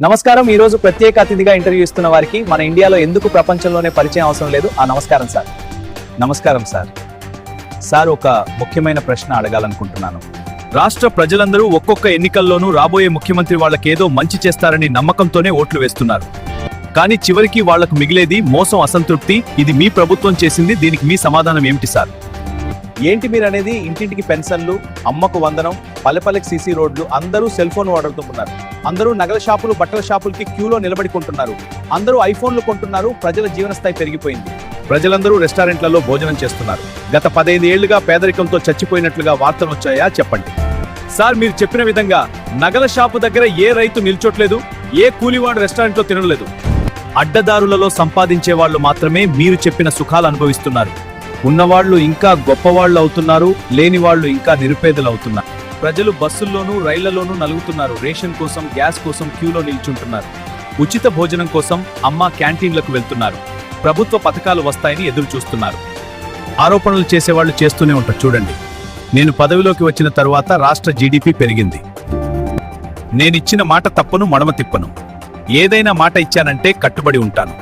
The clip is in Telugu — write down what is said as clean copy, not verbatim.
నమస్కారం. ఈ రోజు ప్రత్యేక అతిథిగా ఇంటర్వ్యూ ఇస్తున్న వారికి మన ఇండియాలో ఎందుకు ప్రపంచంలోనే పరిచయం అవసరం లేదు. నమస్కారం సార్. నమస్కారం సార్. సార్, ఒక ముఖ్యమైన ప్రశ్న అడగాలనుకుంటున్నాను. రాష్ట్ర ప్రజలందరూ ఒక్కొక్క ఎన్నికల్లోనూ రాబోయే ముఖ్యమంత్రి వాళ్ళకేదో మంచి చేస్తారని నమ్మకంతోనే ఓట్లు వేస్తున్నారు. కానీ చివరికి వాళ్లకు మిగిలేది మోసం, అసంతృప్తి. ఇది మీ ప్రభుత్వం చేసింది. దీనికి మీ సమాధానం ఏమిటి సార్? ఏంటి మీరు అనేది? ఇంటింటికి పెన్షన్లు, అమ్మకు వందనం, పల్లెపల్లెకి సీసీ రోడ్లు, అందరూ సెల్ ఫోన్ వాడుతున్నారు. అందరూ నగల షాపులు, బట్టల షాపులకి క్యూలో నిలబడి కొంటున్నారు. అందరూ ఐఫోన్లు కొంటున్నారు. ప్రజల జీవన స్థాయి పెరిగిపోయింది. ప్రజలందరూ రెస్టారెంట్లలో భోజనం చేస్తున్నారు. గత 15 ఏళ్లుగా పేదరికంతో చచ్చిపోయినట్లుగా వార్తలు వచ్చాయా? చెప్పండి సార్. మీరు చెప్పిన విధంగా నగల షాపు దగ్గర ఏ రైతు నిల్చోట్లేదు, ఏ కూలివాడు రెస్టారెంట్లో తినలేదు. అడ్డదారులలో సంపాదించే వాళ్ళు మాత్రమే మీరు చెప్పిన సుఖాలు అనుభవిస్తున్నారు. ఉన్నవాళ్లు ఇంకా గొప్పవాళ్లు అవుతున్నారు, లేని వాళ్ళు ఇంకా నిరుపేదలు అవుతున్నారు. ప్రజలు బస్సుల్లోనూ రైళ్లలోనూ నలుగుతున్నారు. రేషన్ కోసం, గ్యాస్ కోసం క్యూలో నిల్చుంటున్నారు. ఉచిత భోజనం కోసం అమ్మ క్యాంటీన్లకు వెళ్తున్నారు. ప్రభుత్వ పథకాలు వస్తాయని ఎదురు చూస్తున్నారు. ఆరోపణలు చేసేవాళ్లు చేస్తూనే ఉంటారు. చూడండి, నేను పదవిలోకి వచ్చిన తరువాత రాష్ట్ర జీడీపీ పెరిగింది. నేనిచ్చిన మాట తప్పను, మడమ తిప్పను. ఏదైనా మాట ఇచ్చానంటే కట్టుబడి ఉంటాను.